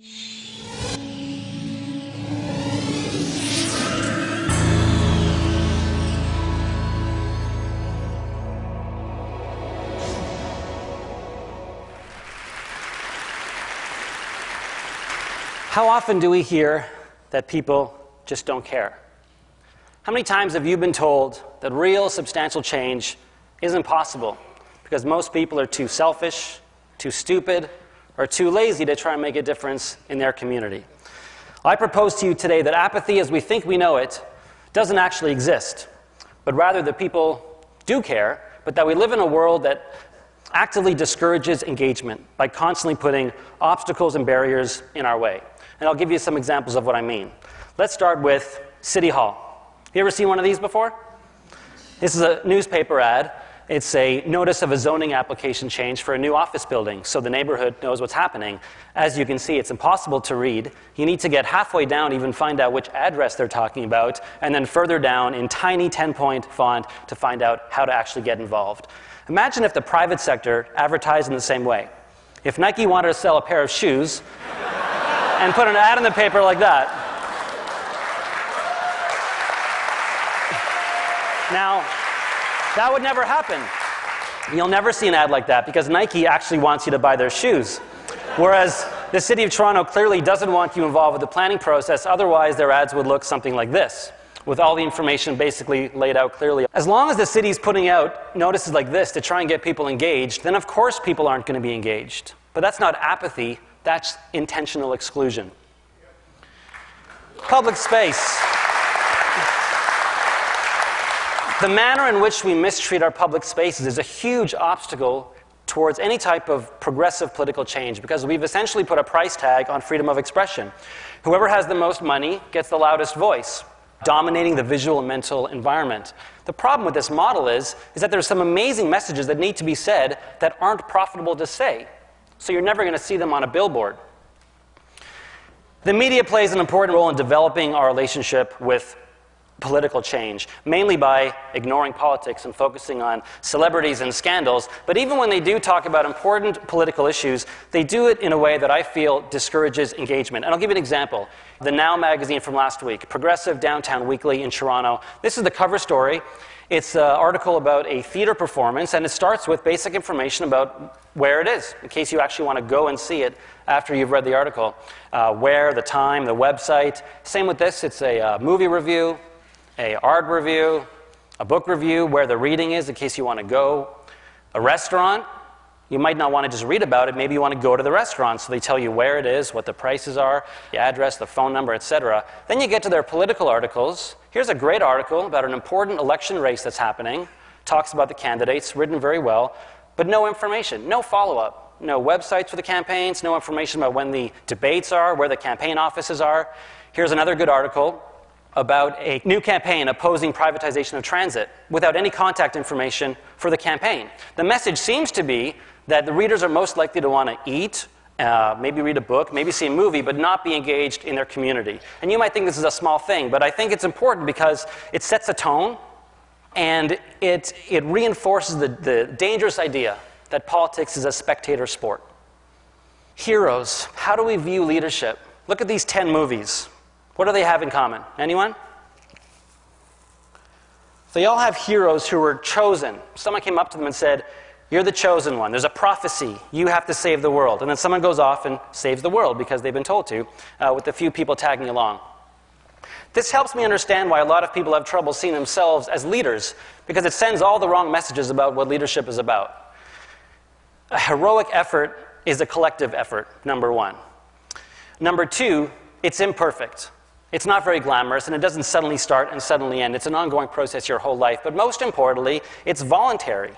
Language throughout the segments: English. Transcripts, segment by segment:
How often do we hear that people just don't care? How many times have you been told that real substantial change isn't possible because most people are too selfish, too stupid, or too lazy to try and make a difference in their community? I propose to you today that apathy as we think we know it doesn't actually exist, but rather that people do care, but that we live in a world that actively discourages engagement by constantly putting obstacles and barriers in our way. And I'll give you some examples of what I mean. Let's start with City Hall. You ever seen one of these before? This is a newspaper ad. It's a notice of a zoning application change for a new office building, so the neighborhood knows what's happening. As you can see, it's impossible to read. You need to get halfway down to even find out which address they're talking about, and then further down in tiny 10-point font to find out how to actually get involved. Imagine if the private sector advertised in the same way. If Nike wanted to sell a pair of shoes and put an ad in the paper like that. Now, that would never happen. You'll never see an ad like that because Nike actually wants you to buy their shoes. Whereas the City of Toronto clearly doesn't want you involved with the planning process, otherwise their ads would look something like this, with all the information basically laid out clearly. As long as the city's putting out notices like this to try and get people engaged, then of course people aren't going to be engaged. But that's not apathy, that's intentional exclusion. Public space. The manner in which we mistreat our public spaces is a huge obstacle towards any type of progressive political change because we've essentially put a price tag on freedom of expression. Whoever has the most money gets the loudest voice, dominating the visual and mental environment. The problem with this model is that there's some amazing messages that need to be said that aren't profitable to say. So you're never going to see them on a billboard. The media plays an important role in developing our relationship with political change, mainly by ignoring politics and focusing on celebrities and scandals. But even when they do talk about important political issues, they do it in a way that I feel discourages engagement. And I'll give you an example. The Now magazine from last week, Progressive Downtown Weekly in Toronto. This is the cover story. It's an article about a theater performance, and it starts with basic information about where it is, in case you actually want to go and see it after you've read the article. Where, the time, the website. Same with this. It's a movie review, an art review, a book review, where the reading is in case you want to go. A restaurant, you might not want to just read about it, maybe you want to go to the restaurant, so they tell you where it is, what the prices are, the address, the phone number, etc. Then you get to their political articles. Here's a great article about an important election race that's happening, talks about the candidates, written very well, but no information, no follow-up, no websites for the campaigns, no information about when the debates are, where the campaign offices are. Here's another good article about a new campaign opposing privatization of transit without any contact information for the campaign. The message seems to be that the readers are most likely to want to eat, maybe read a book, maybe see a movie, but not be engaged in their community. And you might think this is a small thing, but I think it's important because it sets a tone and it reinforces the dangerous idea that politics is a spectator sport. Heroes. How do we view leadership? Look at these 10 movies. What do they have in common? Anyone? They all have heroes who were chosen. Someone came up to them and said, "You're the chosen one. There's a prophecy. You have to save the world." And then someone goes off and saves the world because they've been told to, with a few people tagging along. This helps me understand why a lot of people have trouble seeing themselves as leaders, because it sends all the wrong messages about what leadership is about. A heroic effort is a collective effort, number one. Number two, it's imperfect. It's not very glamorous, and it doesn't suddenly start and suddenly end. It's an ongoing process your whole life. But most importantly, it's voluntary.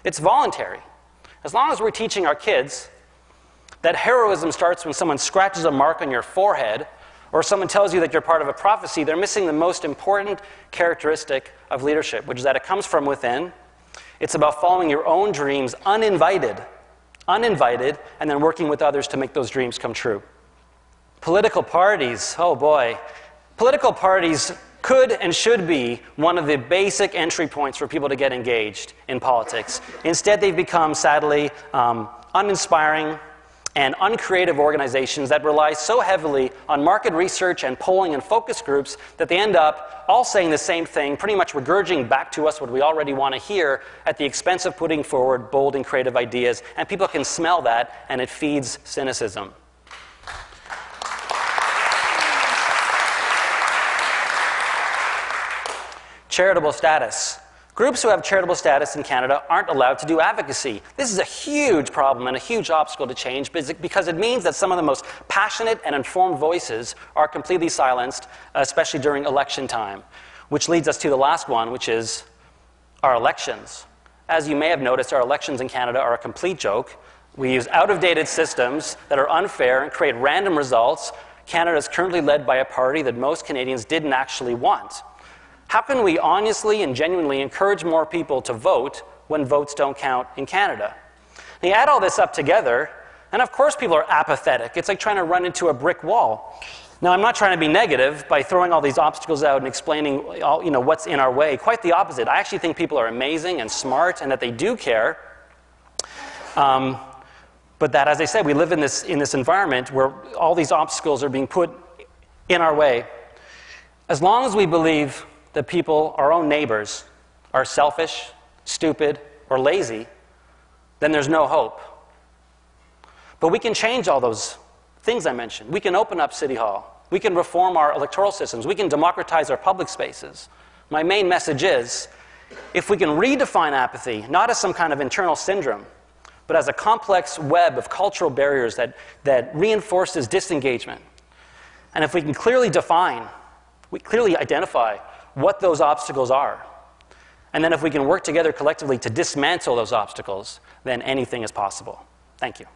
It's voluntary. As long as we're teaching our kids that heroism starts when someone scratches a mark on your forehead or someone tells you that you're part of a prophecy, they're missing the most important characteristic of leadership, which is that it comes from within. It's about following your own dreams uninvited, and then working with others to make those dreams come true. Political parties, oh boy. Political parties could and should be one of the basic entry points for people to get engaged in politics. Instead, they've become, sadly, uninspiring, and uncreative organizations that rely so heavily on market research and polling and focus groups that they end up all saying the same thing, pretty much regurgitating back to us what we already want to hear at the expense of putting forward bold and creative ideas. And people can smell that, and it feeds cynicism. Charitable status. Groups who have charitable status in Canada aren't allowed to do advocacy. This is a huge problem and a huge obstacle to change because it means that some of the most passionate and informed voices are completely silenced, especially during election time. Which leads us to the last one, which is our elections. As you may have noticed, our elections in Canada are a complete joke. We use out-of-dated systems that are unfair and create random results. Canada is currently led by a party that most Canadians didn't actually want. How can we honestly and genuinely encourage more people to vote when votes don't count in Canada? And you add all this up together, and of course people are apathetic. It's like trying to run into a brick wall. Now, I'm not trying to be negative by throwing all these obstacles out and explaining what's in our way. Quite the opposite. I actually think people are amazing and smart and that they do care. But that, as I said, we live in this environment where all these obstacles are being put in our way. As long as we believe that people, our own neighbors, are selfish, stupid, or lazy, then there's no hope. But we can change all those things I mentioned. We can open up City Hall. We can reform our electoral systems. We can democratize our public spaces. My main message is, if we can redefine apathy, not as some kind of internal syndrome, but as a complex web of cultural barriers that reinforces disengagement, and if we can clearly identify what those obstacles are, and then if we can work together collectively to dismantle those obstacles, then anything is possible. Thank you.